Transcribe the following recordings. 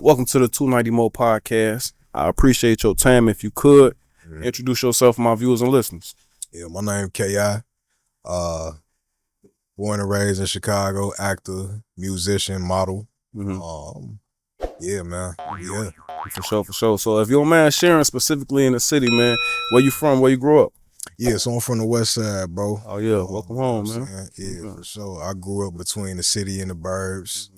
Welcome to the 290 Mo podcast. I appreciate your time. If you could, introduce yourself to my viewers and listeners. Yeah, my name Ki. Uh, Born and raised in Chicago, actor, musician, model. Mm-hmm. Yeah, man. Yeah. For sure, for sure. So if you don't mind sharing specifically in the city, man, where you from, where you grew up? Yeah, so I'm from the west side, bro. Oh yeah, welcome You know what home, I'm man. saying? Yeah, Okay. for sure. I grew up between the city and the burbs,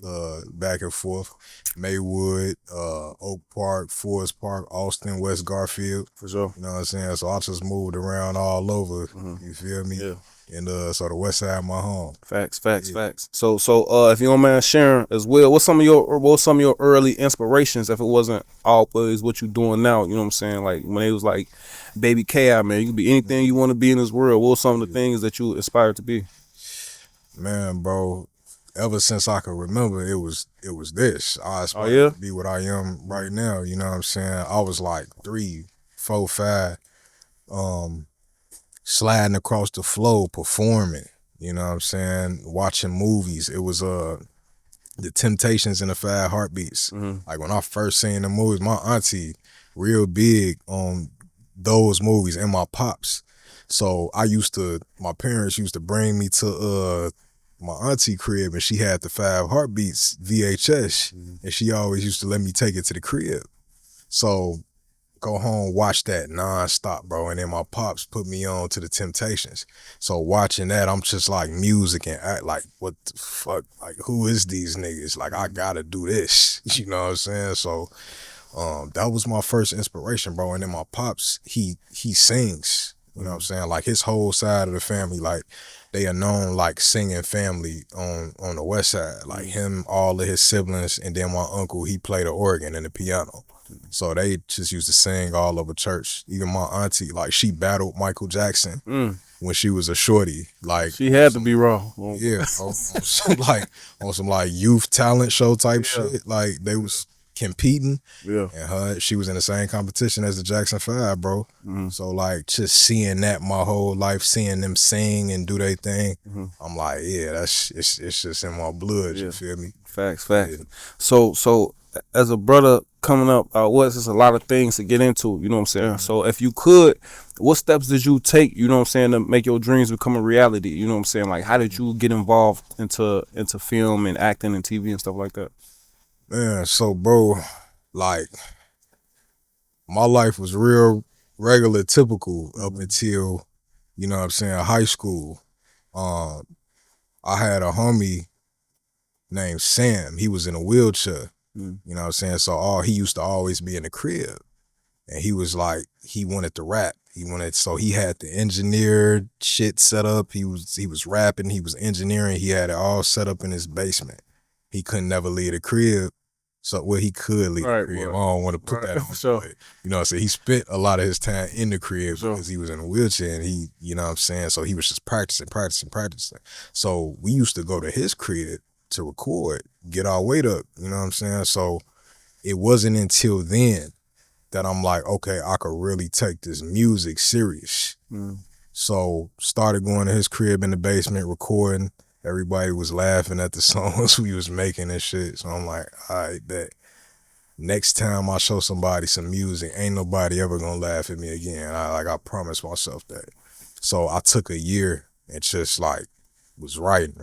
back and forth. Maywood, Oak Park, Forest Park, Austin, West Garfield. For sure. You know what I'm saying? So I just moved around all over. Mhm. You feel me? Yeah. And so the west side my home. Facts, facts, Yeah. facts. So if you don't mind sharing as well, what's some of your early inspirations if it wasn't always what you doing now? You know what I'm saying? Like when it was like baby Ki, man, you can be anything you want to be in this world. What were some of the things that you aspired to be? Man, bro, ever since I can remember, it was this. I Oh aspired yeah? to be what I am right now. You know what I'm saying? I was like 3, 4, 5, um, sliding across the floor, performing. You know what I'm saying? Watching movies. It was the Temptations and the Five Heartbeats. Mm-hmm. Like when I first seen the movies, my auntie real big on those movies and my pops. So my parents used to bring me to my auntie crib and she had the Five Heartbeats VHS and she always used to let me take it to the crib. So go home, watch that nonstop, bro. And then my pops put me on to the Temptations. So watching that, I'm just like music and act like, what the fuck? Like, who is these niggas? Like, I gotta do this. You know what I'm saying? So that was my first inspiration, bro. And then my pops, he sings. You know what I'm saying? Like his whole side of the family, like they are known like singing family on the west side. Like him, all of his siblings, and then my uncle, he played the organ and the piano. So they just used to sing all over church. Even my auntie, like she battled Michael Jackson when she was a shorty. Like She had to be raw. yeah, on some like youth talent show type shit. Like they was competing, Yeah. and she was in the same competition as the Jackson 5, bro. So like just seeing that my whole life, seeing them sing and do their thing, I'm like, yeah, it's just in my blood. Yeah. You feel me? Facts, facts. Yeah. So as a brother coming up, what's just a lot of things to get into, you know what I'm saying? So if you could, what steps did you take, you know what I'm saying, to make your dreams become a reality? You know what I'm saying? Like how did you get involved into film and acting and TV and stuff like that? Man, so bro, like my life was real regular, typical up until, you know what I'm saying, high school. Um, I had a homie named Sam. He was in a wheelchair. You know what I'm saying? So he used to always be in the crib. And he was like, he wanted to rap. So he had the engineered shit set up. He was rapping, he was engineering, he had it all set up in his basement. He couldn't never leave the crib. So he could leave the crib. I don't want to put that on. Sure. But, you know, so he spent a lot of his time in the crib Sure. because he was in a wheelchair and he, you know what I'm saying? So he was just practicing. So we used to go to his crib to record, get our weight up, you know what I'm saying? So it wasn't until then that I'm like, okay, I could really take this music serious. So started going to his crib in the basement, recording. Everybody was laughing at the songs we was making and shit. So I'm like, all right, bet. Next time I show somebody some music, ain't nobody ever gonna laugh at me again. I promised myself that. So I took a year and just like was writing.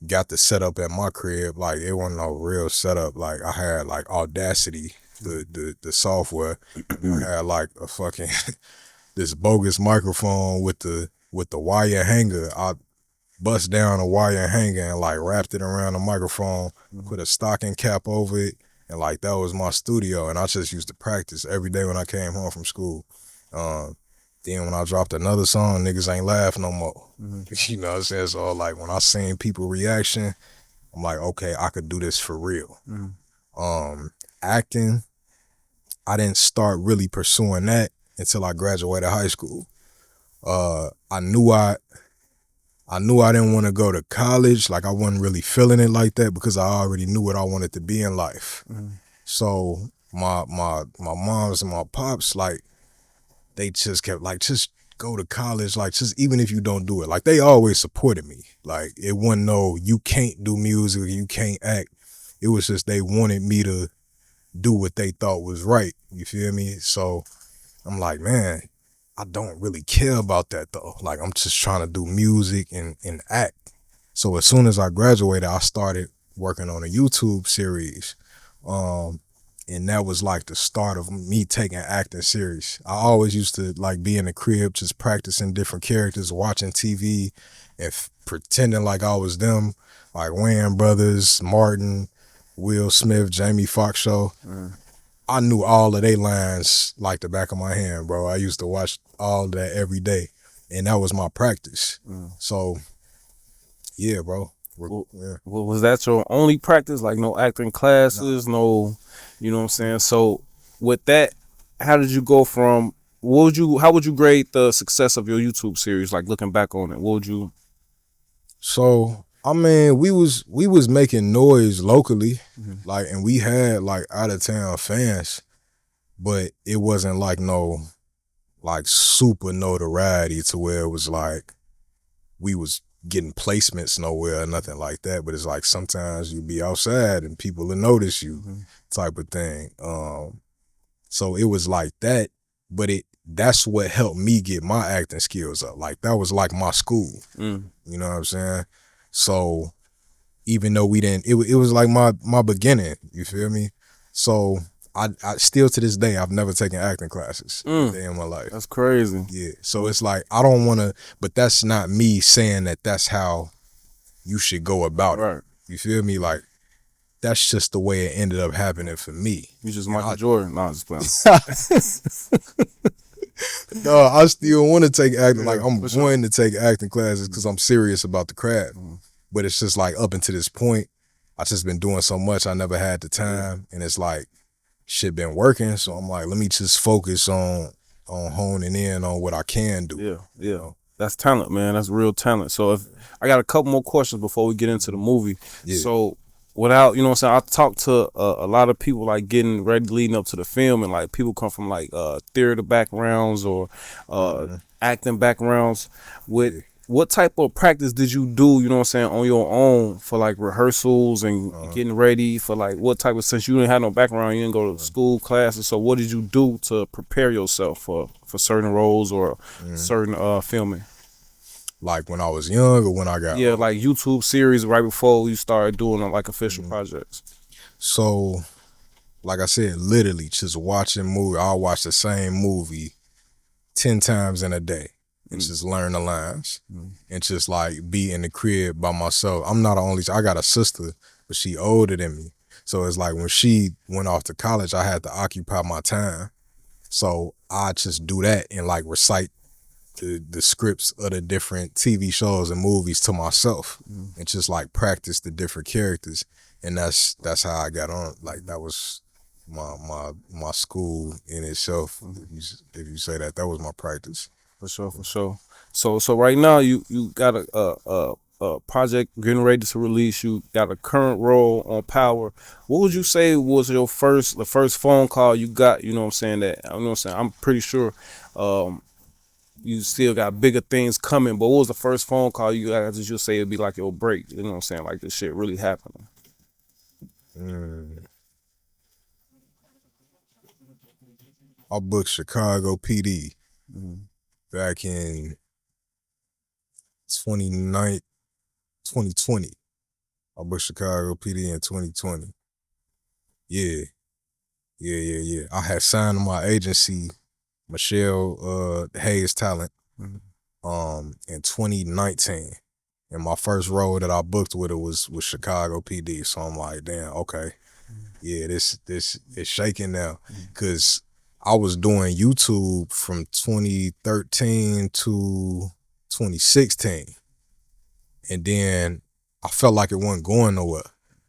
Got the setup at my crib. Like it wasn't no real setup. Like I had like Audacity, the software. I had like a fucking this bogus microphone with the wire hanger. I bust down a wire hanger and like wrapped it around the microphone, put a stocking cap over it, and like that was my studio. And I just used to practice every day when I came home from school. Then when I dropped another song, niggas ain't laugh no more. You know what I'm saying? So like when I seen people reaction, I'm like, okay, I could do this for real. Acting, I didn't start really pursuing that until I graduated high school. I knew I didn't want to go to college. Like I wasn't really feeling it like that because I already knew what I wanted to be in life. So my moms and my pops, like, they just kept like, just go to college, like just even if you don't do it. Like they always supported me. Like it wasn't no, you can't do music, you can't act. It was just they wanted me to do what they thought was right. You feel me? So I'm like, man, I don't really care about that though. Like I'm just trying to do music and act. So as soon as I graduated, I started working on a YouTube series. Um, and that was like the start of me taking acting serious. I always used to like be in the crib just practicing different characters, watching TV and pretending like I was them, like Wayans Brothers, Martin, Will Smith, Jamie Foxx show. I knew all of their lines like the back of my hand, bro. I used to watch all of that every day, and that was my practice. So, yeah, bro. Yeah. Well, was that your only practice? Like no acting classes, no, you know what I'm saying? So with that, how did you go from how would you grade the success of your YouTube series? Like looking back on it, what would you So, I mean, we was making noise locally, like, and we had like out of town fans, but it wasn't like no like super notoriety to where it was like we was getting placements nowhere or nothing like that. But it's like sometimes you be outside and people will notice you, type of thing. So it was like that, but that's what helped me get my acting skills up. Like that was like my school. You know what I'm saying? So even though we didn't, it was like my beginning. You feel me? So I still to this day I've never taken acting classes a day in my life. That's crazy. Yeah. So it's like I don't want to, but that's not me saying that that's how you should go about Right. it. You feel me? Like that's just the way it ended up happening for me. You just And Michael I- Jordan. No, I'm just playing. No, I still want to take acting. Like I'm for sure. going to take acting classes because I'm serious about the craft. But it's just like up until this point, I just been doing so much. I never had the time, and it's like shit been working. So I'm like, let me just focus on honing in on what I can do. Yeah. That's talent, man. That's real talent. So if I got a couple more questions before we get into the movie. Yeah. So without, you know what I'm saying, I talked to a lot of people like getting ready leading up to the film, and like people come from like theater backgrounds or acting backgrounds. With what type of practice did you do, you know what I'm saying, on your own for like rehearsals and getting ready for like what type of, since you didn't have no background, you didn't go to school classes, so what did you do to prepare yourself for certain roles or certain filming? Like when I was young or when I got Yeah, like YouTube series right before you started doing like official projects. So, like I said, literally just watching movie. I'll watch the same movie 10 times in a day and just learn the lines and just like be in the crib by myself. I'm not the only, I got a sister, but she older than me. So it's like when she went off to college, I had to occupy my time. So I just do that and like recite the scripts of the different TV shows and movies to myself and just like practice the different characters. And that's how I got on. Like that was my school in itself. If you say that was my practice. For sure. So right now you got a project getting ready to release. You got a current role on Power. What would you say was the first phone call you got? You know what I'm saying, that you know what I'm saying. I'm pretty sure you still got bigger things coming. But what was the first phone call you got that you'll say it'd be like your break? You know what I'm saying, like this shit really happening. I booked Chicago PD back in 2020. I booked Chicago PD in 2020. Yeah. I had signed to my agency, Michelle Hayes Talent, in 2019. And my first role that I booked with her was Chicago PD. So I'm like, damn, okay. Yeah, this is shaking now. Cause I was doing YouTube from 2013 to 2016. And then I felt like it wasn't going nowhere.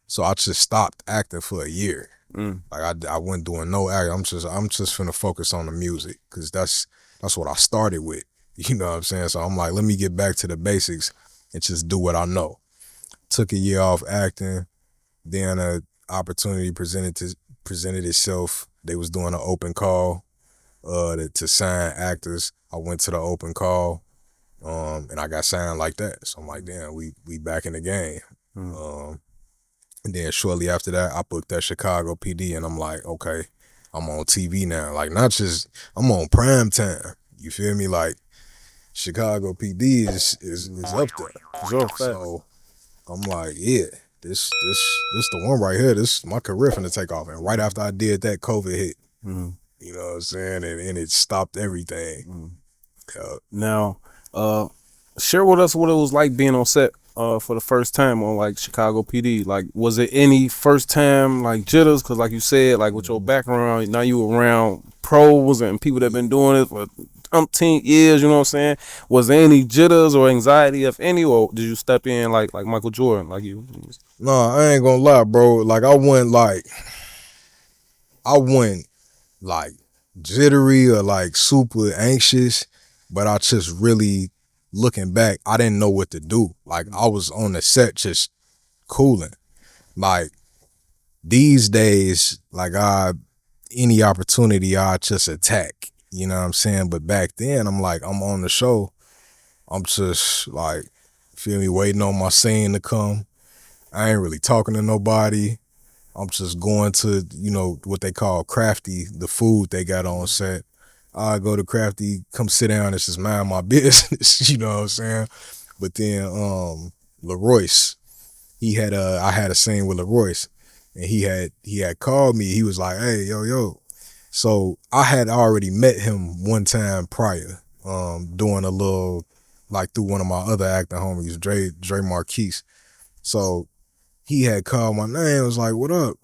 So I just stopped acting for a year. Like I wasn't doing no acting. I'm just finna focus on the music because that's what I started with. You know what I'm saying? So I'm like, let me get back to the basics and just do what I know. Took a year off acting. Then a opportunity presented itself. They was doing an open call to sign actors. I went to the open call, and I got signed like that. So I'm like, damn, we back in the game. And then shortly after that, I booked that Chicago PD, and I'm like, okay, I'm on TV now. Like, not just I'm on prime time. You feel me? Like, Chicago PD is up there. For sure, facts. So I'm like, yeah, this the one right here. This my career finna take off. And right after I did that, COVID hit. Mm-hmm. You know what I'm saying? And it stopped everything. Mm-hmm. Uh, Now, share with us what it was like being on set for the first time on like Chicago PD. Like, was it any first time like jitters? Cause like you said, like with your background, now you around pros and people that been doing it for umpteen years. You know what I'm saying? Was there any jitters or anxiety, if any, or did you step in like Michael Jordan, like you? no, I ain't gonna lie, bro. Like I went like jittery or like super anxious, but I just really looking back, I didn't know what to do. Like I was on the set just cooling. Like these days, like any opportunity I just attack. You know what I'm saying? But back then I'm like, I'm on the show. I'm just like, feel me, waiting on my scene to come. I ain't really talking to nobody. I'm just going to, what they call crafty, the food they got on set. I go to crafty, come sit down and just mind my business, you know what I'm saying? But then LaRoyce, I had a scene with LaRoyce, and he had called me. He was like, hey, yo. So I had already met him one time prior, doing a little, like through one of my other acting homies, Dre Marquise. So he had called my name, was like, what up?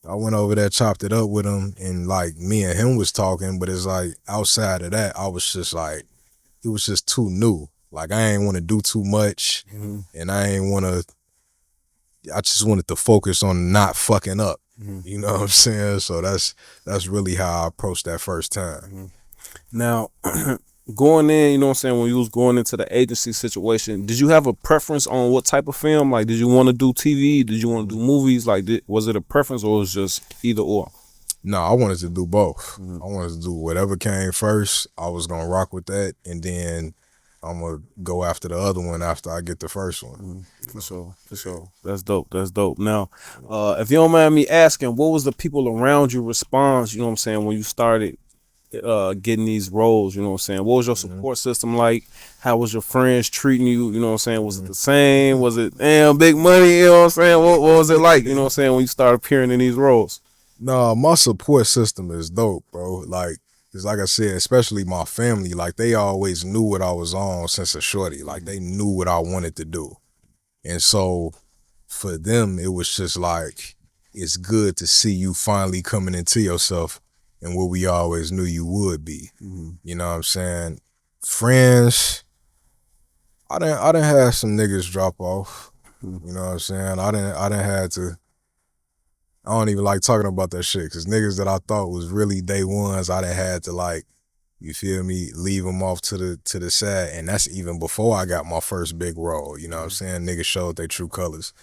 I went over there, chopped it up with him, and like me and him was talking, but it's like outside of that, I was just like, it was just too new. Like I ain't want to do too much, and I just wanted to focus on not fucking up. You know what I'm saying? So that's really how I approached that first time. Now, going in, you know what I'm saying, when you was going into the agency situation, did you have a preference on what type of film? Like, did you want to do TV? Did you want to do movies? Like, was it a preference or was it just either or? No, I wanted to do both. I wanted to do whatever came first. I was gonna rock with that, and then I'm gonna go after the other one after I get the first one. For sure. That's dope. Now, if you don't mind me asking, what was the people around you response, you know what I'm saying, when you started getting these roles, you know what I'm saying? What was your support system like? How was your friends treating you? You know what I'm saying? Was it the same? Was it damn big money? You know what I'm saying? What was it like? You know what I'm saying? When you started appearing in these roles? No, my support system is dope, bro. Like, cause like I said, especially my family, like they always knew what I was on since a shorty. Like they knew what I wanted to do. And so for them, it was just like, it's good to see you finally coming into yourself and what we always knew you would be. You know what I'm saying? Friends, I didn't have some niggas drop off. You know what I'm saying? I didn't have to. I don't even like talking about that shit because niggas that I thought was really day ones, I done had to like, you feel me, leave them off to the side, and that's even before I got my first big role. You know what I'm saying? Niggas showed their true colors.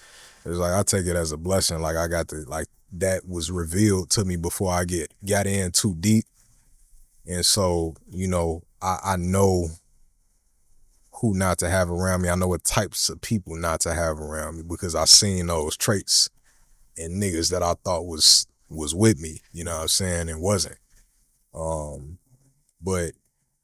It was like I take it as a blessing. Like I got to like that was revealed to me before I got in too deep, and so I know who not to have around me. I know what types of people not to have around me because I seen those traits and niggas that I thought was with me, you know what I'm saying, and wasn't. But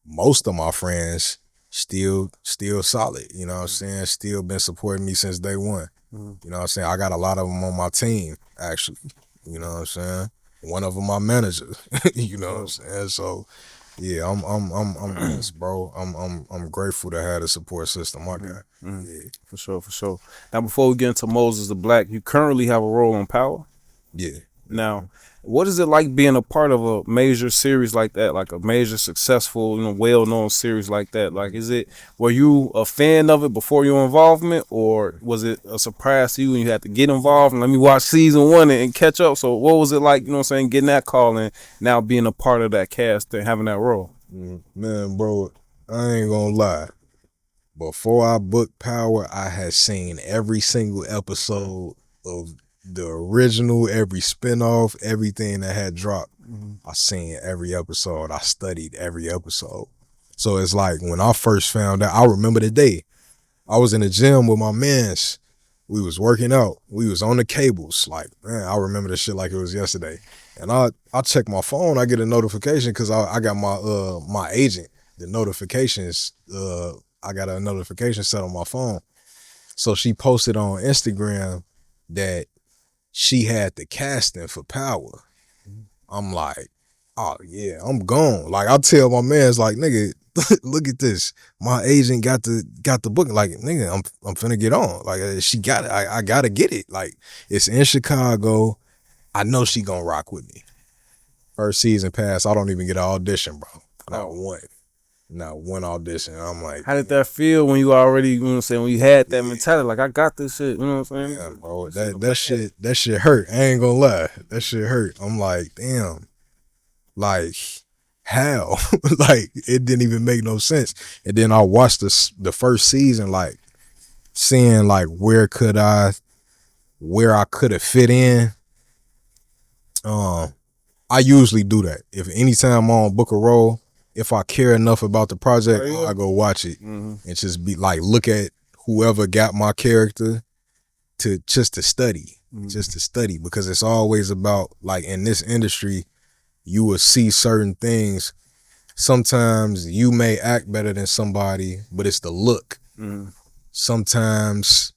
most of my friends still solid, you know what I'm saying, still been supporting me since day one. You know what I'm saying? I got a lot of them on my team, actually. You know what I'm saying? One of them my manager. You know what I'm saying? So yeah, I'm blessed, bro. I'm grateful to have the support system I got. Yeah. For sure. Now, before we get into Moses the Black, you currently have a role on Power. Yeah. Now, what is it like being a part of a major series like that, like a major successful, well-known series like that? Like, were you a fan of it before your involvement, or was it a surprise to you and you had to get involved and let me watch season 1 and catch up? So what was it like, you know what I'm saying, getting that call and now being a part of that cast and having that role? Man, bro, I ain't gonna lie. Before I booked Power, I had seen every single episode of the original, every spinoff, everything that had dropped. I seen every episode. I studied every episode. So it's like when I first found out, I remember the day. I was in the gym with my mans. We was working out. We was on the cables. Like, man, I remember this shit like it was yesterday. And I check my phone. I get a notification because I got my agent. The notifications. I got a notification set on my phone. So she posted on Instagram that she had the casting for Power. I'm like, oh yeah, I'm gone. Like I tell my man's like, nigga, look at this. My agent got the book. Like, nigga, I'm finna get on. Like she got it. I gotta get it. Like it's in Chicago. I know she gonna rock with me. First season pass, I don't even get an audition, bro. Not one. Not one audition. I'm like, How did that feel when you already, you know what I'm saying, when you had that mentality, like I got this shit, you know what I'm saying? yeah, bro, that shit hurt. I ain't gonna lie. That shit hurt. I'm like, damn. Like, how? Like, it didn't even make no sense. And then I watched the first season, like, seeing like where I could have fit in. I usually do that. If anytime I'm on book a role, if I care enough about the project, I go watch it and just be like, look at whoever got my character to study, just to study, because it's always about, like, in this industry, you will see certain things. Sometimes you may act better than somebody, but it's the look. Sometimes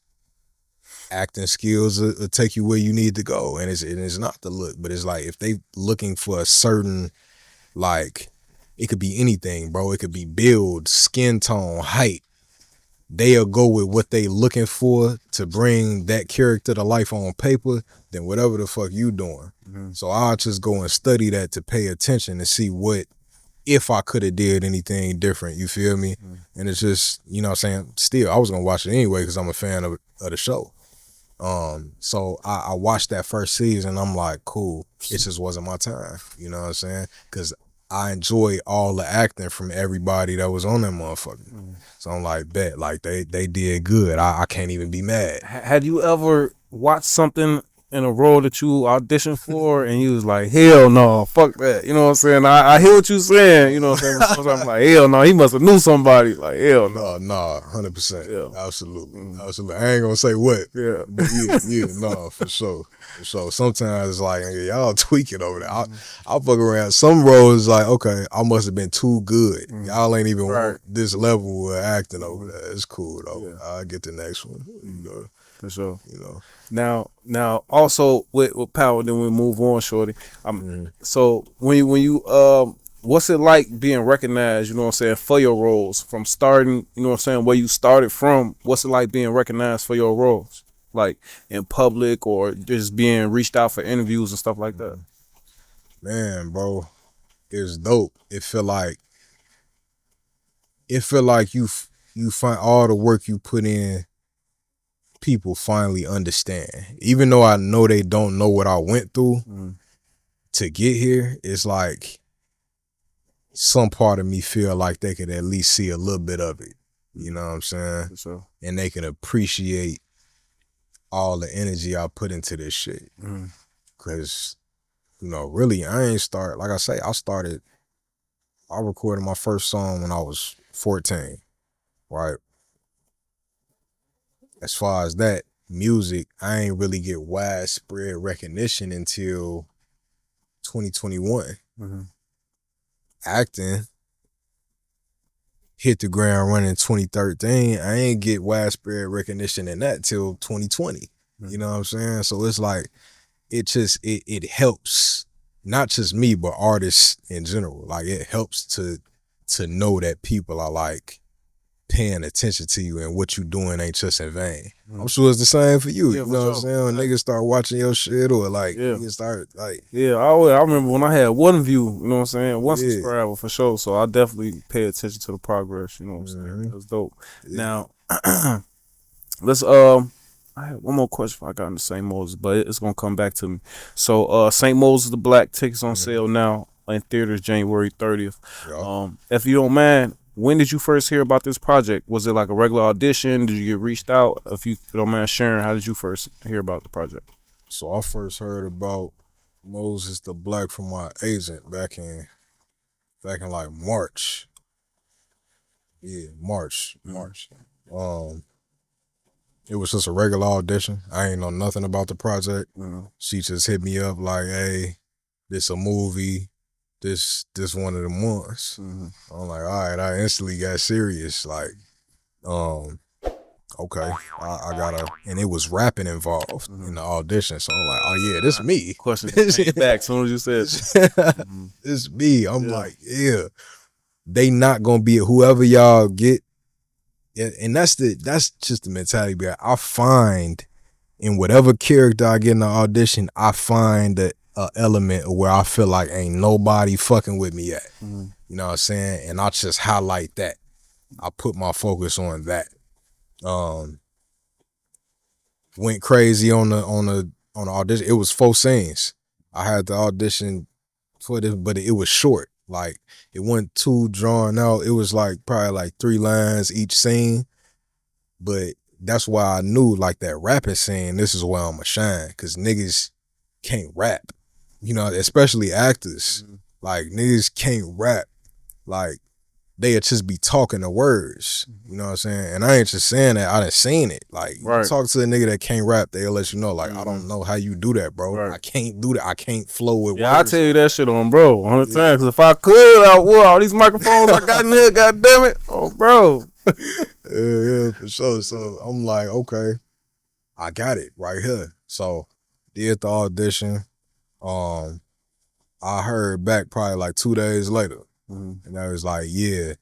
acting skills will take you where you need to go, and it's not the look, but it's like if they looking for a certain, like, it could be anything, bro. It could be build, skin tone, height. They'll go with what they looking for to bring that character to life on paper than whatever the fuck you doing. So I'll just go and study that to pay attention to see what, if I could have did anything different, you feel me? And it's just, you know what I'm saying? Still, I was gonna watch it anyway because I'm a fan of the show. So I watched that first season. I'm like, cool. It just wasn't my time. You know what I'm saying? Because I enjoy all the acting from everybody that was on that motherfucker. So I'm like, bet, like they did good. I can't even be mad. Had you ever watched something in a role that you auditioned for and you was like, hell no, fuck that, you know what I'm saying? I hear what you saying, you know what I'm saying? Sometimes I'm like, hell no, he must have knew somebody. Like, hell no. No, 100%. Yeah. Absolutely. Absolutely. I ain't gonna say what. Yeah. But yeah, no, for sure. So sometimes it's like, y'all tweaking over there. I'll fuck around. Some roles like, okay, I must have been too good. Y'all ain't even want this level of acting over there. It's cool though. Yeah. I'll get the next one. You know. For sure. You know. Now also with Power, then we move on, shorty. So when you what's it like being recognized, you know what I'm saying, for your roles from starting, you know what I'm saying, where you started from? What's it like being recognized for your roles, like in public or just being reached out for interviews and stuff like that? Man, bro, it's dope. It feel like you find all the work you put in, people finally understand. Even though I know they don't know what I went through to get here, it's like some part of me feel like they could at least see a little bit of it. You know what I'm saying? Sure. And they can appreciate all the energy I put into this shit. Cause, you know, really, I ain't start, like I say, I recorded my first song when I was 14, right? As far as that, music, I ain't really get widespread recognition until 2021. Acting, hit the ground running 2013. I ain't get widespread recognition in that till 2020. You know what I'm saying? So it's like, it helps, not just me, but artists in general. Like, it helps to know that people are like paying attention to you and what you doing ain't just in vain. I'm sure it's the same for you. Yeah, you know what I'm saying? When niggas start watching your shit or like niggas start like, I remember when I had one view, you know what I'm saying, one subscriber for sure. So I definitely pay attention to the progress, you know what I'm saying? That's dope. Now let's I have one more question before I got into St. Moses, but it's gonna come back to me. So St. Moses the Black tickets on sale now in theaters January 30th. If you don't mind, when did you first hear about this project? Was it like a regular audition? Did you get reached out? If you don't mind sharing, how did you first hear about the project? So I first heard about Moses the Black from my agent back in like March. Yeah, March. It was just a regular audition. I ain't know nothing about the project. Mm-hmm. She just hit me up like, "Hey, this a movie. This one of them ones." Mm-hmm. I'm like, all right. I instantly got serious. Like, um, okay, I gotta, and it was rapping involved in the audition. So I'm like, oh yeah, this me. Question this, came back as soon as you said that. this me. I'm Yeah. like, yeah, they not gonna be whoever y'all get. Yeah, and that's just the mentality. But I find in whatever character I get in the audition, I find a element of where I feel like ain't nobody fucking with me yet. Mm-hmm. You know what I'm saying? And I just highlight that. I put my focus on that. Went crazy on the audition. It was 4 scenes. I had the audition for this, but it was short. Like it wasn't too drawn out. It was like probably like 3 lines each scene. But that's why I knew like that rapping scene, this is where I'ma shine. Cause niggas can't rap. You know, especially actors. Mm-hmm. Like niggas can't rap. Like they'd just be talking the words. You know what I'm saying? And I ain't just saying that, I done seen it. Like, Right. you talk to a nigga that can't rap, they'll let you know, like, Mm-hmm. I don't know how you do that, bro. Right. I can't do that. I can't flow with Yeah, I words. tell you that shit on bro 100 times. Cause if I could, I would. All these microphones I got in here, goddamn it, oh bro. Yeah, for sure. So I'm like, okay, I got it right here. So did the audition. I heard back probably like 2 days later. Mm-hmm. And I was like, yeah,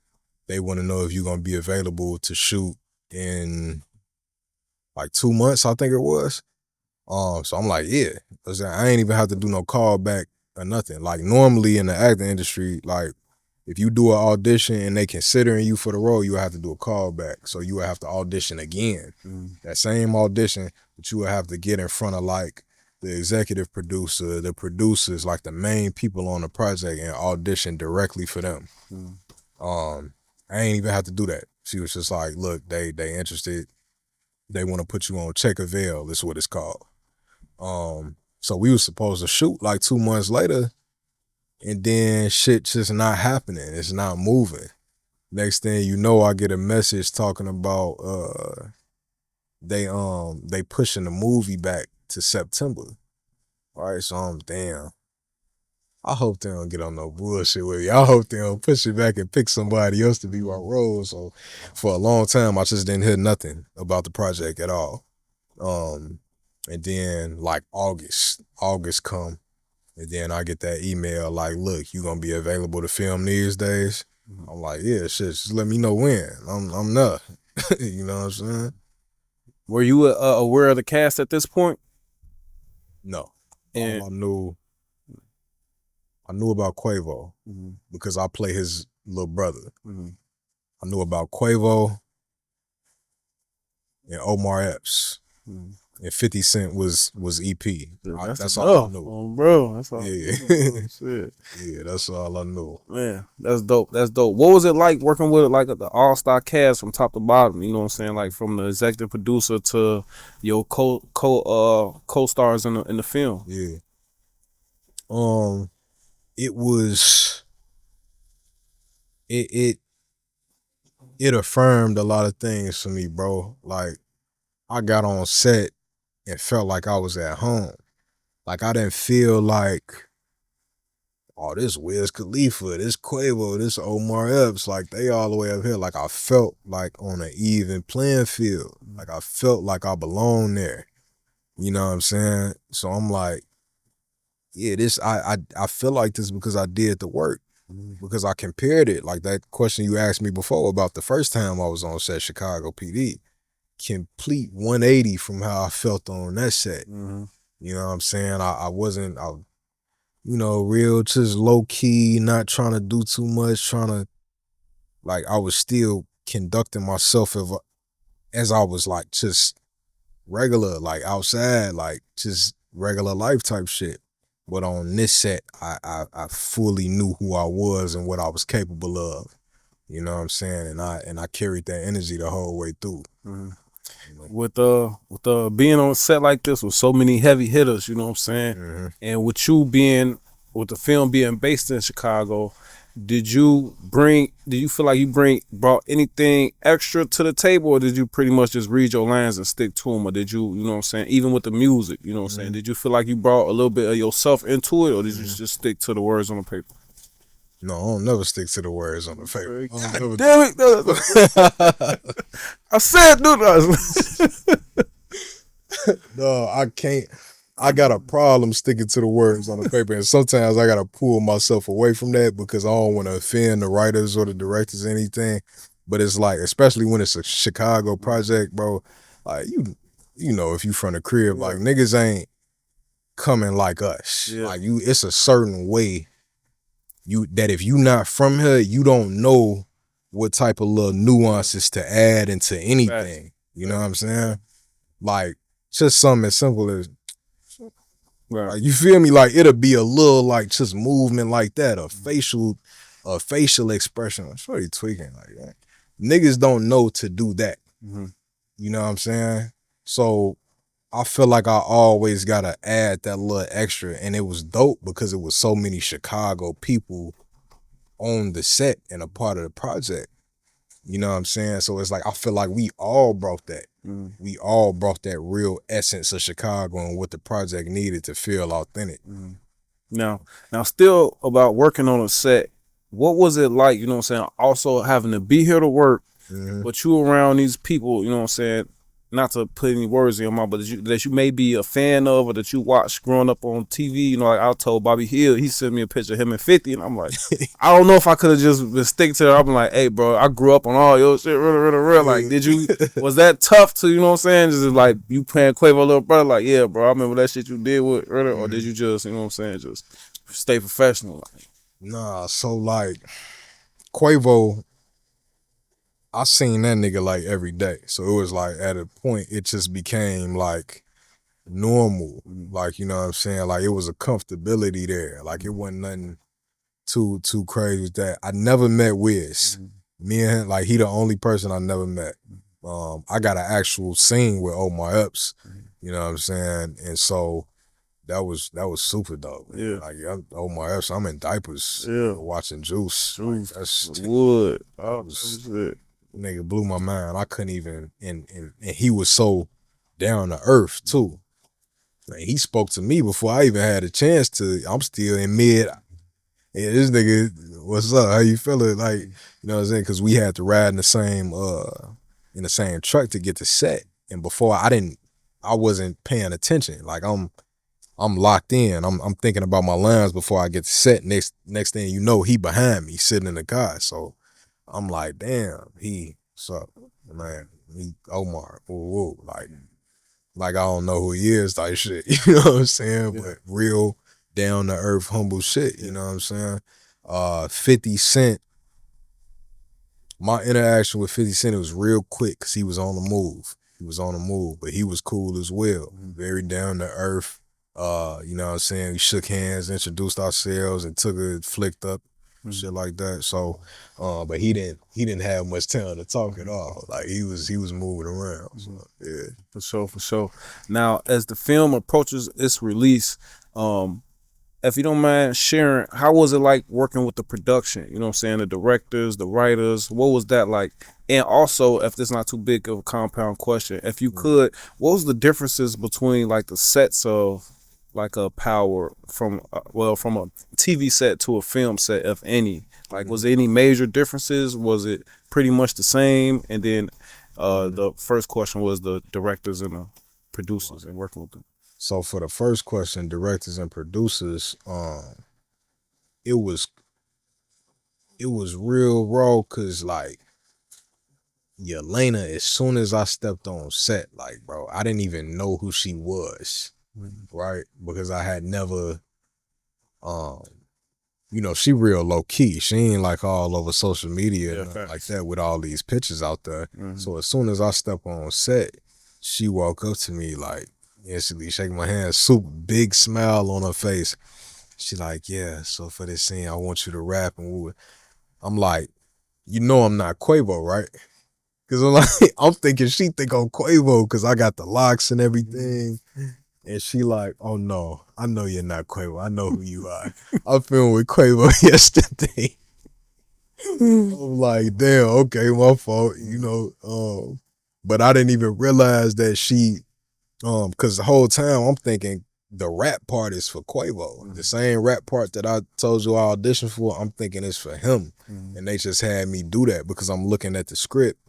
they want to know if you're going to be available to shoot in like 2 months, I think it was. So I'm like, yeah. I ain't even have to do no callback or nothing. Like normally in the acting industry, like if you do an audition and they considering you for the role, you would have to do a callback. So you would have to audition again. Mm-hmm. That same audition, but you would have to get in front of like the executive producer, the producers, like the main people on the project and audition directly for them. Mm-hmm. I ain't even have to do that. She was just like, look, they interested. They want to put you on Check a Veil, is what it's called. So we was supposed to shoot like 2 months later, and then shit just not happening. It's not moving. Next thing you know, I get a message talking about they pushing the movie back to September. All right, so I'm damn. I hope they don't get on no bullshit with me. I hope they don't push it back and pick somebody else to be my role. So for a long time, I just didn't hear nothing about the project at all. And then like August come, and then I get that email like, look, you gonna be available to film these days? I'm like, yeah, shit, just let me know when. I'm not. You know what I'm saying? Were you aware of the cast at this point? No. And All I knew about Quavo mm-hmm. because I play his little brother. Mm-hmm. I knew about Quavo and Omar Epps. Mm-hmm. And 50 Cent was EP. That's all I knew. Bro, that's all. Yeah. Shit. Yeah, that's all I knew. Man, that's dope. That's dope. What was it like working with like the all-star cast from top to bottom? You know what I'm saying? Like from the executive producer to your co-stars in the film. Yeah. It was it affirmed a lot of things for me, bro. Like I got on set and felt like I was at home. Like I didn't feel like, oh, this Wiz Khalifa, this Quavo, this Omar Epps, like they all the way up here. Like I felt like on an even playing field. Like I felt like I belonged there. You know what I'm saying? So I'm like, yeah, this I feel like this because I did the work. Because I compared it, like that question you asked me before about the first time I was on set, Chicago PD. Complete 180 from how I felt on that set. Mm-hmm. You know what I'm saying? I wasn't, real, just low key, not trying to do too much, I was still conducting myself as I was like just regular, like outside, like just regular life type shit. But on this set, I fully knew who I was and what I was capable of. You know what I'm saying? And I carried that energy the whole way through. Mm-hmm. With being on a set like this with so many heavy hitters, you know what I'm saying? Mm-hmm. And with you being with the film being based in Chicago, did you feel like you brought anything extra to the table, or did you pretty much just read your lines and stick to them, or did you, you know what I'm saying, even with the music, you know what I'm saying, did you feel like you brought a little bit of yourself into it, or did you just stick to the words on the paper? No, I don't never stick to the words on the paper. God damn it. I said do that. No, I can't. I got a problem sticking to the words on the paper, and sometimes I gotta pull myself away from that because I don't want to offend the writers or the directors or anything. But it's like, especially when it's a Chicago project, bro. Like you know, if you from the crib, like niggas ain't coming like us. Yeah. Like it's a certain way that if you not from here, you don't know what type of little nuances to add into anything. You know what I'm saying? Like just something as simple as, like, you feel me? Like it'll be a little like just movement like that, a facial expression. I'm sure you tweaking like that. Niggas don't know to do that. You know what I'm saying? So I feel like I always gotta add that little extra, and it was dope because it was so many Chicago people on the set and a part of the project. You know what I'm saying? So it's like I feel like we all brought that. We all brought that real essence of Chicago and what the project needed to feel authentic. Now, still about working on a set, what was it like, you know what I'm saying, also having to be here to work, but you around these people, you know what I'm saying, not to put any words in your mouth, but that you may be a fan of or that you watched growing up on TV. You know, like I told Bobby Hill, he sent me a picture of him and 50, and I'm like, I don't know if I could have just been stick to it. I'm like, hey, bro, I grew up on all your shit, real. Like, was that tough to, you know what I'm saying, just like you playing Quavo little brother, like, yeah, bro, I remember that shit you did with, or did you just, you know what I'm saying, just stay professional? Like, Nah, so like Quavo, I seen that nigga like every day. So it was like at a point it just became like normal. Like, you know what I'm saying? Like it was a comfortability there. Like it wasn't nothing too crazy with that. I never met Wiz. Me and him, like he the only person I never met. I got an actual scene with Omar Epps. You know what I'm saying? And so that was super dope. Yeah. Like Omar Epps, I'm in diapers watching Juice. Like, that's wood. Shit. Nigga blew my mind. I couldn't even, and he was so down to earth too. Like, he spoke to me before I even had a chance to. I'm still in mid. Hey, this nigga, what's up? How you feeling? Like, you know what I'm saying? Because we had to ride in the same truck to get to set. And before I wasn't paying attention. Like I'm locked in. I'm thinking about my lines before I get to set. Next thing you know, he behind me sitting in the car. So I'm like, damn, so man, he Omar, woo, like I don't know who he is type shit. You know what I'm saying? Yeah. But real down to earth, humble shit. You know what I'm saying? 50 Cent. My interaction with 50 Cent, it was real quick because he was on the move. But he was cool as well. Very down to earth. You know what I'm saying? We shook hands, introduced ourselves, and took it, flicked up. Shit like that. So, but he didn't have much time to talk at all. Like he was moving around. So, yeah, for sure. Now, as the film approaches its release, if you don't mind sharing, how was it like working with the production? You know what I'm saying, the directors, the writers. What was that like? And also, if this is not too big of a compound question, if you could, what was the differences between like the sets of like a Power from a TV set to a film set, if any? Like, was there any major differences? Was it pretty much the same? And then the first question was the directors and the producers and working with them. So for the first question, directors and producers, it was real raw because like Yelena, as soon as I stepped on set, like, bro, I didn't even know who she was. Right? Because I had never, you know, she real low key. She ain't like all over social media like that with all these pictures out there. So as soon as I step on set, she walk up to me like instantly shaking my hand, super big smile on her face. She like, yeah, so for this scene, I want you to rap. And I'm like, you know I'm not Quavo, right? Because I'm like, I'm thinking she think I'm Quavo because I got the locks and everything. And she like, oh no, I know you're not Quavo. I know who you are. I filmed with Quavo yesterday. I'm like, damn, okay, my fault, but I didn't even realize that she, because the whole time I'm thinking the rap part is for Quavo. The same rap part that I told you I auditioned for, I'm thinking it's for him. And they just had me do that because I'm looking at the script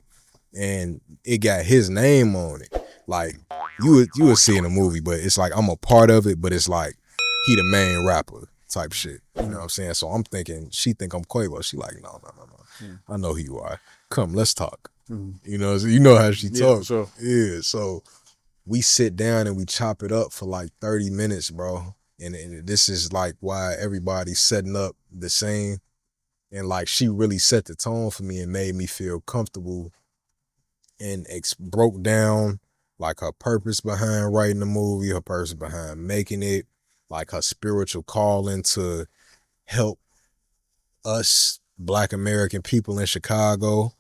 and it got his name on it. Like you would see in the movie, but it's like I'm a part of it, but it's like he the main rapper type shit. You know what I'm saying? So I'm thinking she think I'm Quavo. She like, no. I know who you are. Come, let's talk. So you know how she talks. Sure. Yeah. So we sit down and we chop it up for like 30 minutes, bro. And this is like why everybody's setting up the scene. And like she really set the tone for me and made me feel comfortable and broke down like her purpose behind writing the movie, her purpose behind making it, like her spiritual calling to help us Black American people in Chicago.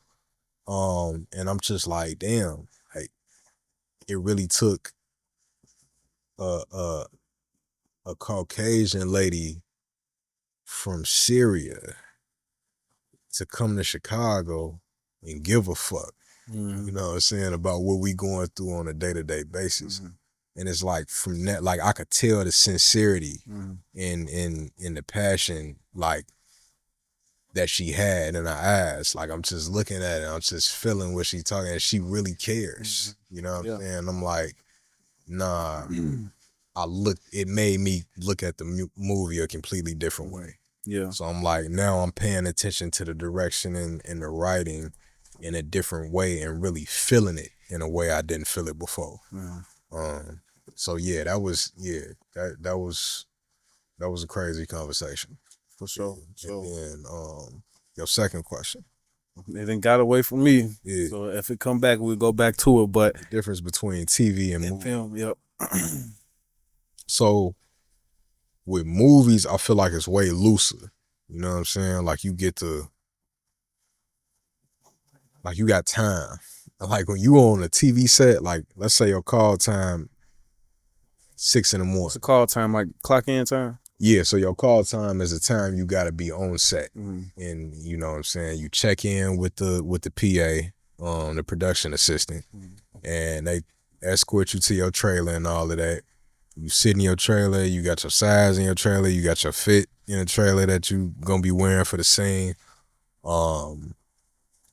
And I'm just like, damn, like it really took a a, a Caucasian lady from Syria to come to Chicago and give a fuck. You know what I'm saying, about what we going through on a day-to-day basis. And it's like from that, like I could tell the sincerity in the passion like that she had in her eyes. Like I'm just looking at it, I'm just feeling what she talking, and she really cares. You know what I'm saying? I'm like, nah. It made me look at the movie a completely different way. Yeah. So I'm like, now I'm paying attention to the direction and the writing in a different way and really feeling it in a way I didn't feel it before. So yeah, that was a crazy conversation. For sure. And then your second question. It done got away from me. Yeah. So if it come back, we'll go back to it. But The difference between TV and movie. film, yep. So with movies, I feel like it's way looser. You know what I'm saying? Like you get to, like you got time. Like when you on a TV set, like let's say your call time 6 in the morning. What's the call time? Like clock in time? Yeah, so your call time is the time you gotta be on set. And you know what I'm saying, you check in with the PA, the production assistant, and they escort you to your trailer and all of that. You sit in your trailer, you got your size in your trailer, you got your fit in the trailer that you gonna be wearing for the scene.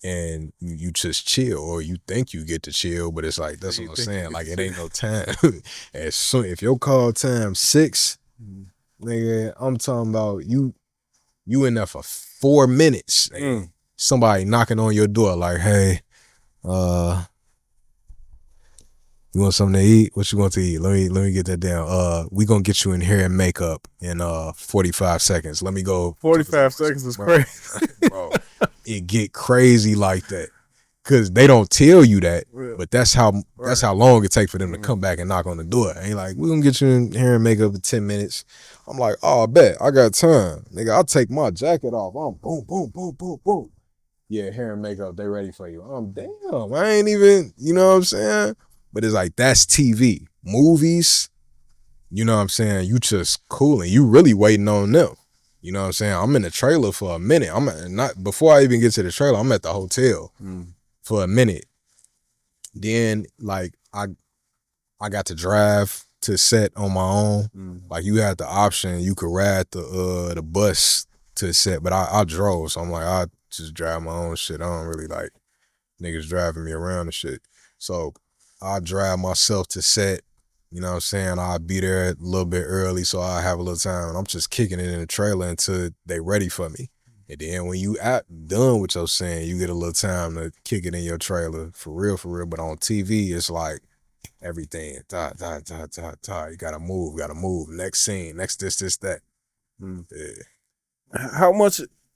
And you just chill, or you think you get to chill, but it's like, that's what I'm saying. Like it ain't no time. As soon if your call time 6, nigga, I'm talking about you in there for 4 minutes. Somebody knocking on your door like, hey, you want something to eat? What you want to eat? Let me get that down. We gonna get you in hair and makeup in 45 seconds. Let me go. 45 seconds is crazy. Bro, it get crazy like that. Cause they don't tell you that, but that's how long it takes for them to come back and knock on the door. Ain't like, we gonna get you in hair and makeup in 10 minutes. I'm like, oh, I bet I got time. Nigga, I'll take my jacket off. I'm boom, boom, boom, boom, boom. Yeah, hair and makeup, they ready for you. I'm damn, I ain't even, you know what I'm saying? But it's like, that's TV. Movies, you know what I'm saying? You just cooling. You really waiting on them. You know what I'm saying? I'm in the trailer for a minute. Before I even get to the trailer, I'm at the hotel for a minute. Then like I got to drive to set on my own. Like you had the option, you could ride the bus to set, but I drove, so I'm like, I just drive my own shit. I don't really like niggas driving me around and shit. So I drive myself to set, you know what I'm saying? I'll be there a little bit early so I have a little time, and I'm just kicking it in the trailer until they ready for me. And then when you done with your scene, you get a little time to kick it in your trailer for real. But on TV, it's like everything, you gotta move, next scene, next this, that. Yeah.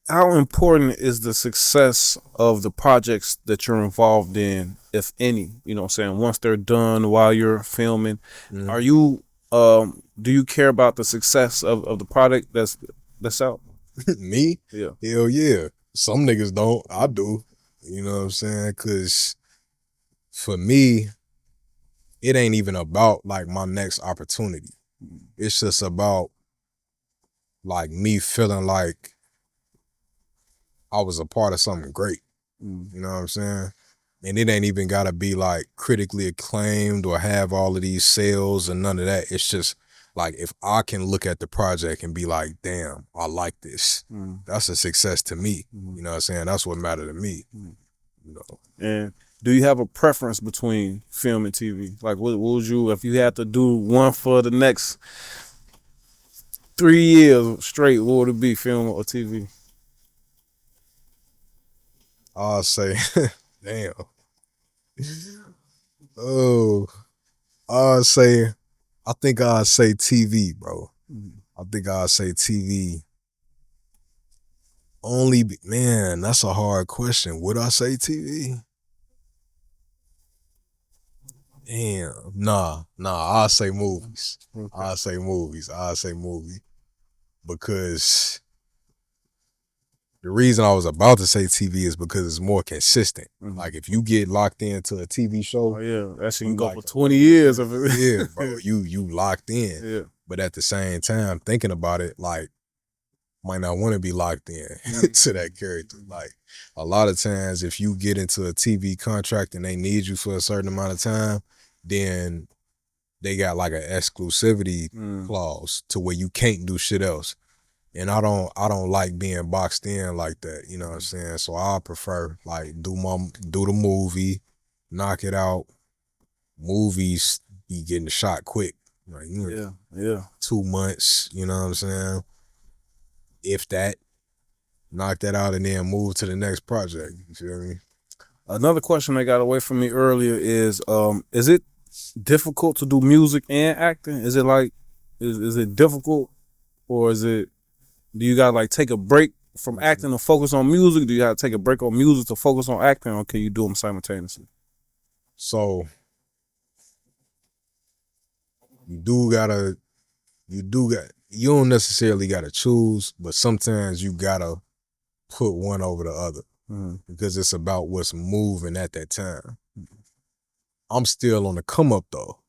How important is the success of the projects that you're involved in, if any? You know what I'm saying? Once they're done, while you're filming, are you do you care about the success of the product that's out? Me? Yeah. Hell yeah. Some niggas don't. I do. You know what I'm saying? Cause for me, it ain't even about like my next opportunity. It's just about like me feeling like I was a part of something great. You know what I'm saying? And it ain't even gotta be like critically acclaimed or have all of these sales and none of that. It's just like if I can look at the project and be like, damn, I like this. That's a success to me. You know what I'm saying? That's what mattered to me. You know. And do you have a preference between film and TV? Like, what would you, if you had to do one for the next 3 years straight, what would it be, film or TV? I'll say, damn. Oh, I'll say, I think I'll say TV, bro. I think I'll say TV. Man, that's a hard question. Would I say TV? Damn, I'll say movies. Okay. I'll say movies. I'll say movie because the reason I was about to say TV is because it's more consistent. Like if you get locked into a TV show, Oh yeah, that shit you can go like for 20 years. Of it. yeah, bro, you locked in. Yeah. But at the same time, thinking about it, like might not want to be locked in to that character. Like a lot of times, if you get into a TV contract and they need you for a certain amount of time, then they got like an exclusivity clause to where you can't do shit else. And I don't like being boxed in like that. You know what I'm saying? So I prefer like do the movie, knock it out. Movies be getting shot quick. Like Yeah. 2 months. You know what I'm saying? If that, knock that out and then move to the next project. You feel me? Another question that got away from me earlier is it difficult to do music and acting? Is it like, is it difficult, or do you gotta like take a break from acting to focus on music? Do you have to take a break on music to focus on acting, or can you do them simultaneously? So you don't necessarily gotta choose, but sometimes you gotta put one over the other because it's about what's moving at that time. I'm still on the come up though.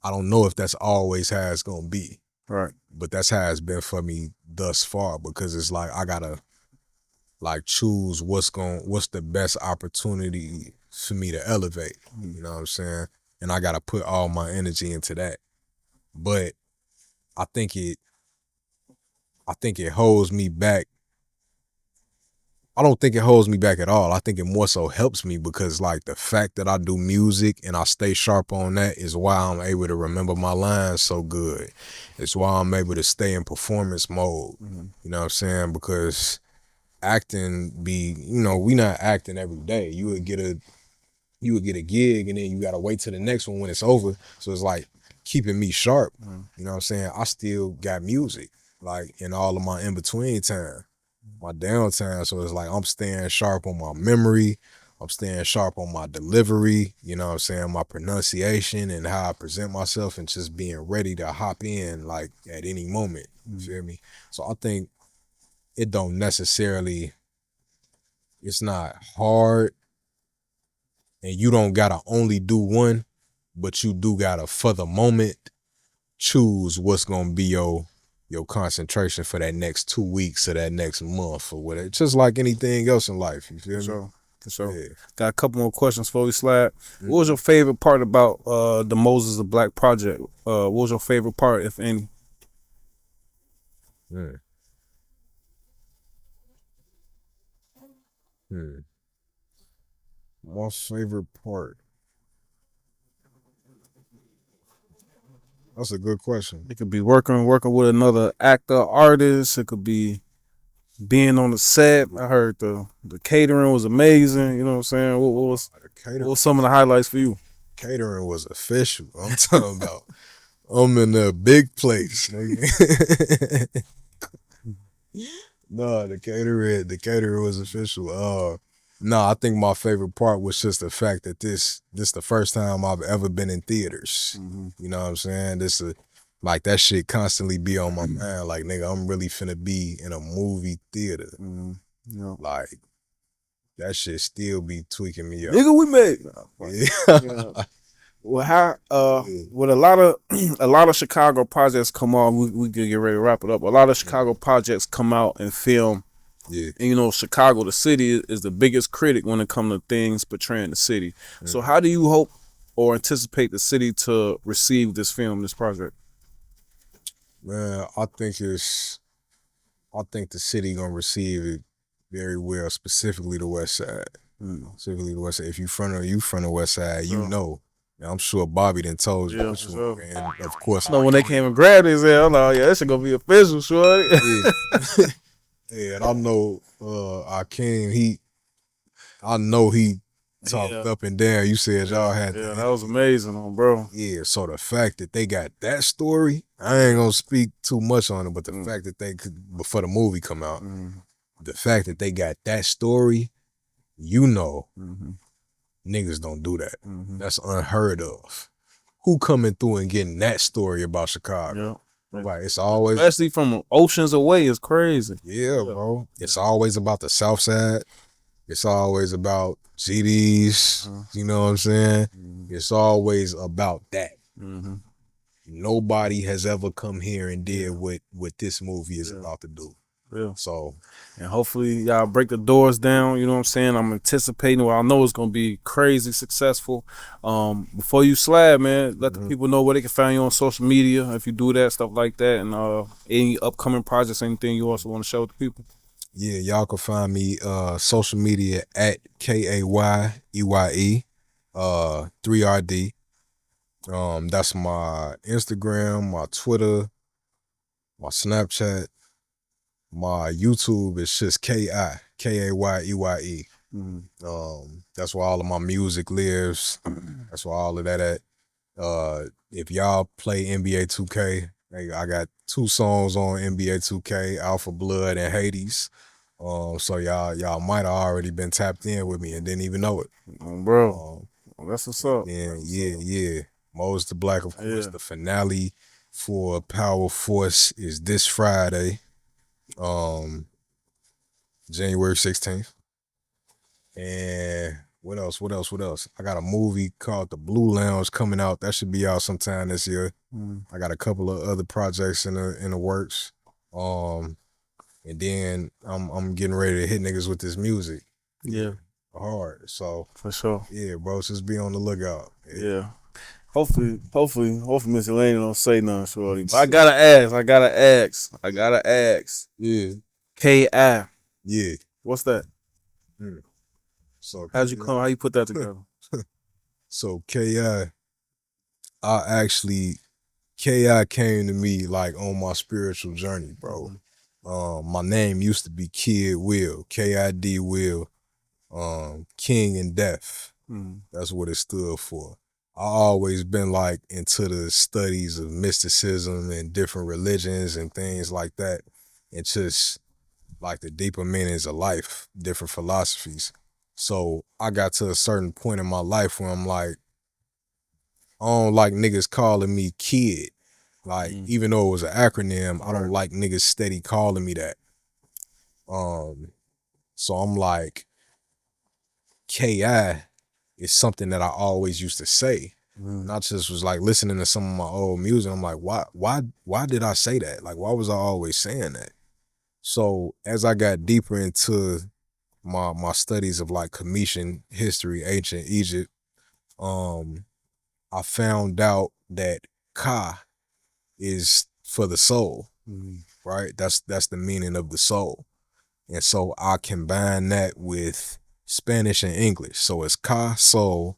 I don't know if that's always how it's gonna be. Right. But that's how it's been for me thus far because it's like I gotta like choose what's the best opportunity for me to elevate. You know what I'm saying? And I gotta put all my energy into that. But I think it holds me back. I don't think it holds me back at all. I think it more so helps me because like the fact that I do music and I stay sharp on that is why I'm able to remember my lines so good. It's why I'm able to stay in performance mode. You know what I'm saying? Because acting we not acting every day. You would get a gig and then you gotta wait till the next one when it's over. So it's like keeping me sharp. You know what I'm saying? I still got music like in all of my in-between time, my downtime. So it's like I'm staying sharp on my memory. I'm staying sharp on my delivery, you know what I'm saying, my pronunciation and how I present myself and just being ready to hop in like at any moment. You feel me? So I think it don't necessarily, it's not hard and you don't gotta only do one, but you do gotta, for the moment, choose what's gonna be your concentration for that next 2 weeks or that next month or whatever. Just like anything else in life, you feel me? So Yeah. got a couple more questions before we slide. What was your favorite part about the Moses the Black project? What was your favorite part, if any? Hmm. My favorite part. That's a good question. It could be working with another actor, artist. It could be being on the set. I heard the catering was amazing. You know what I'm saying? What was some of the highlights for you? Catering was official. I'm talking about. I'm in a big place, nigga. No, the caterer was official. No, I think my favorite part was just the fact that this the first time I've ever been in theaters. You know what I'm saying? Like that shit constantly be on my mind. Like nigga, I'm really finna be in a movie theater. Yeah. Like that shit still be tweaking me up. Nigga, we made. Yeah. Well, how with a lot of Chicago projects come on, we could get ready to wrap it up. A lot of Chicago projects come out and film Yeah. And, you know, Chicago, the city, is the biggest critic when it comes to things portraying the city. So how do you hope or anticipate the city to receive this film, this project? Man, I think the city gonna receive it very well, specifically the West Side. Specifically the West Side. If you from the West Side, you Sure. know. And I'm sure Bobby done told you, Yeah, for sure. and of course, I know when they came and grabbed his ass, I'm like, yeah, that shit gonna be official, shorty. yeah, yeah, and I know our king, I know he talked Yeah. up and down. You said y'all had Yeah, that was amazing, bro. Yeah, so the fact that they got that story, I ain't gonna speak too much on it, but the fact that they could, before the movie come out, the fact that they got that story, you know, niggas don't do that. That's unheard of. Who coming through and getting that story about Chicago? Yeah. Right, it's always, Especially from oceans away, is crazy. yeah, bro. It's always about the South Side. It's always about GDs. You know what I'm saying? It's always about that. Nobody has ever come here and did what this movie is about to do. Yeah. So, And hopefully y'all break the doors down, you know what I'm saying? I'm anticipating, well, I know it's gonna be crazy successful. Before you slab, man, let the people know where they can find you on social media, if you do that, stuff like that, and any upcoming projects, anything you also want to share with the people. yeah, y'all can find me social media at KAYEYE 3RD. That's my Instagram, my Twitter, my Snapchat. My YouTube is just KAYEYE. That's where all of my music lives. That's where all of that at. If y'all play NBA 2K, I got 2 songs on NBA 2K, Alpha Blood and Hades. So y'all might have already been tapped in with me and didn't even know it. Bro, that's what's up. And yeah. Mo's the Black, of course. The finale for Power Force is this Friday. January 16th. And what else? I got a movie called The Blue Lounge coming out. That should be out sometime this year. I got a couple of other projects in the works. And then I'm getting ready to hit niggas with this music. Yeah. Hard. So for sure. Yeah, bro. Just be on the lookout. Yeah. Hopefully Miss Elaine don't say nothing, shorty. But I gotta ask. Yeah. K.I. Yeah. What's that? So how you put that together? So K.I. K.I. came to me like on my spiritual journey, bro. My name used to be Kid Will, K-I-D Will, King and Death. That's what it stood for. I always been like into the studies of mysticism and different religions and things like that, and just like the deeper meanings of life, different philosophies. So I got to a certain point in my life where I'm like, I don't like niggas calling me kid. Like, even though it was an acronym, I don't like niggas steady calling me that. So I'm like, K.I. is something that I always used to say. And I just was like listening to some of my old music. I'm like, why did I say that? Like, why was I always saying that? So as I got deeper into my studies of like Cometian history, ancient Egypt, I found out that Ka is for the soul, right? That's the meaning of the soul. And so I combine that with Spanish and English. So it's Ka, soul,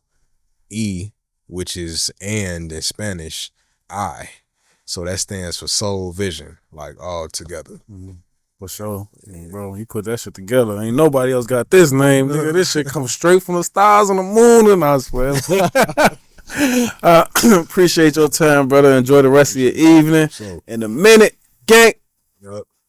E, which is and in Spanish, I. So that stands for soul vision, like all together. For sure. Bro, you put that shit together. Ain't nobody else got this name, nigga. This shit comes straight from the stars and the moon, and I swear. Appreciate your time, brother. Enjoy the rest of your evening. In a minute, gang. Yep.